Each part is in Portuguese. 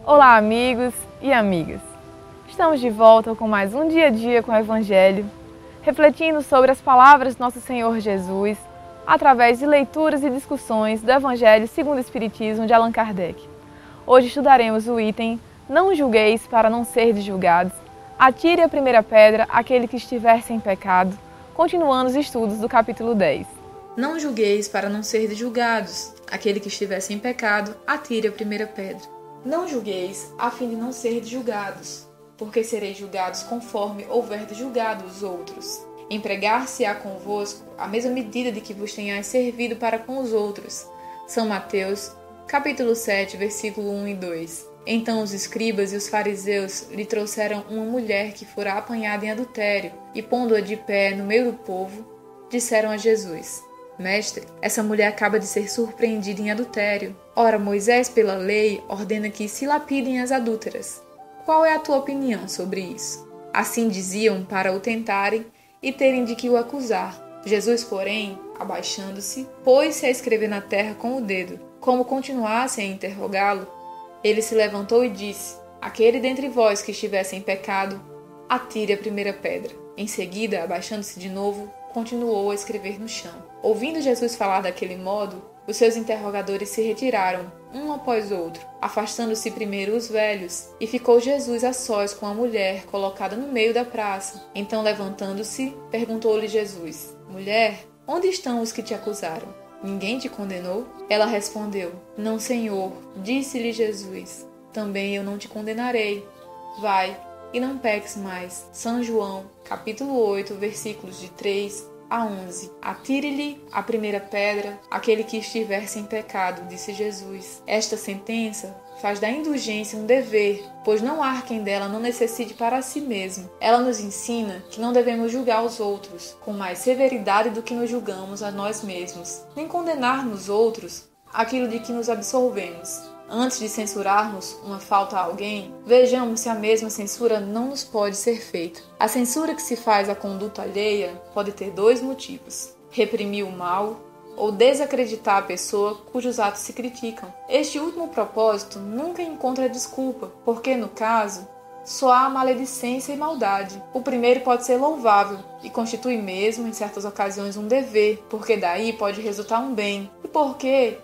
Olá, amigos e amigas! Estamos de volta com mais um Dia a Dia com o Evangelho, refletindo sobre as palavras do nosso Senhor Jesus, através de leituras e discussões do Evangelho segundo o Espiritismo de Allan Kardec. Hoje estudaremos o item Não julgueis para não serdes julgados, atire a primeira pedra aquele que estiver sem pecado, continuando os estudos do capítulo 10. Não julgueis para não serdes julgados, aquele que estiver sem pecado, atire a primeira pedra. Não julgueis a fim de não serdes julgados, porque sereis julgados conforme houverdes julgado os outros. Empregar-se-á convosco a mesma medida de que vos tenhais servido para com os outros. São Mateus, capítulo 7, versículo 1 e 2. Então os escribas e os fariseus lhe trouxeram uma mulher que fora apanhada em adultério, e pondo-a de pé no meio do povo, disseram a Jesus: Mestre, essa mulher acaba de ser surpreendida em adultério. Ora, Moisés, pela lei, ordena que se lapidem as adúlteras. Qual é a tua opinião sobre isso? Assim diziam para o tentarem e terem de que o acusar. Jesus, porém, abaixando-se, pôs-se a escrever na terra com o dedo. Como continuassem a interrogá-lo, ele se levantou e disse: Aquele dentre vós que estivesse em pecado, atire a primeira pedra. Em seguida, abaixando-se de novo, continuou a escrever no chão. Ouvindo Jesus falar daquele modo, os seus interrogadores se retiraram, um após outro, afastando-se primeiro os velhos, e ficou Jesus a sós com a mulher colocada no meio da praça. Então, levantando-se, perguntou-lhe Jesus: Mulher, onde estão os que te acusaram? Ninguém te condenou? Ela respondeu: Não, Senhor. Disse-lhe Jesus: Também eu não te condenarei. Vai e não peques mais. São João, capítulo 8, versículos de 3 a 11. Atire-lhe a primeira pedra aquele que estiver sem pecado, disse Jesus. Esta sentença faz da indulgência um dever, pois não há quem dela não necessite para si mesmo. Ela nos ensina que não devemos julgar os outros com mais severidade do que nos julgamos a nós mesmos, nem condenar nos outros aquilo de que nos absolvemos. Antes de censurarmos uma falta a alguém, vejamos se a mesma censura não nos pode ser feita. A censura que se faz à conduta alheia pode ter dois motivos: reprimir o mal ou desacreditar a pessoa cujos atos se criticam. Este último propósito nunca encontra desculpa, porque, no caso, só há maledicência e maldade. O primeiro pode ser louvável e constitui mesmo, em certas ocasiões, um dever, porque daí pode resultar um bem, e porque,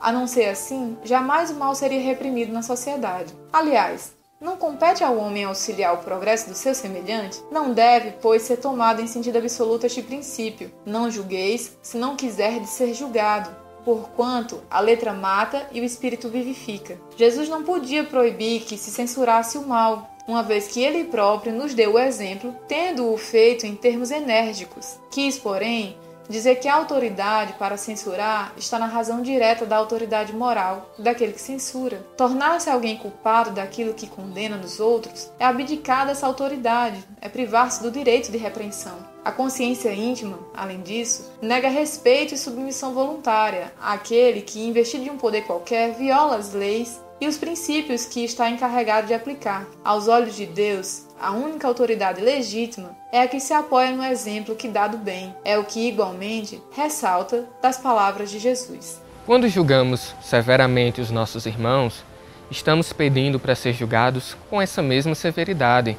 a não ser assim, jamais o mal seria reprimido na sociedade. Aliás, não compete ao homem auxiliar o progresso do seu semelhante? Não deve, pois, ser tomado em sentido absoluto este princípio: não julgueis, se não quiserdes ser julgado, porquanto a letra mata e o espírito vivifica. Jesus não podia proibir que se censurasse o mal, uma vez que ele próprio nos deu o exemplo, tendo-o feito em termos enérgicos. Quis, porém, dizer que a autoridade para censurar está na razão direta da autoridade moral daquele que censura. Tornar-se alguém culpado daquilo que condena nos outros é abdicar dessa autoridade, é privar-se do direito de repreensão. A consciência íntima, além disso, nega respeito e submissão voluntária àquele que, investido de um poder qualquer, viola as leis e os princípios que está encarregado de aplicar. Aos olhos de Deus, a única autoridade legítima é a que se apoia no exemplo que dá do bem. É o que, igualmente, ressalta das palavras de Jesus. Quando julgamos severamente os nossos irmãos, estamos pedindo para ser julgados com essa mesma severidade.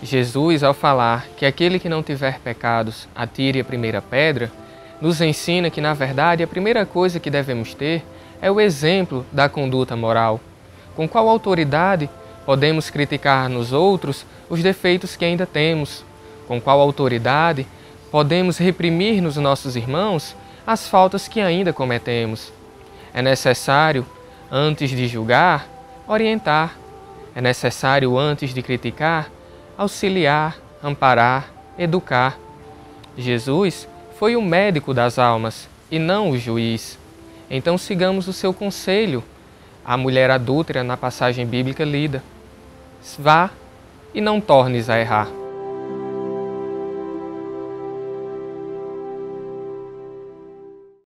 Jesus, ao falar que aquele que não tiver pecados atire a primeira pedra, nos ensina que, na verdade, a primeira coisa que devemos ter é o exemplo da conduta moral. Com qual autoridade podemos criticar nos outros os defeitos que ainda temos? Com qual autoridade podemos reprimir nos nossos irmãos as faltas que ainda cometemos? É necessário, antes de julgar, orientar. É necessário, antes de criticar, auxiliar, amparar, educar. Jesus foi o médico das almas e não o juiz. Então sigamos o seu conselho, a mulher adúltera na passagem bíblica lida: vá e não tornes a errar.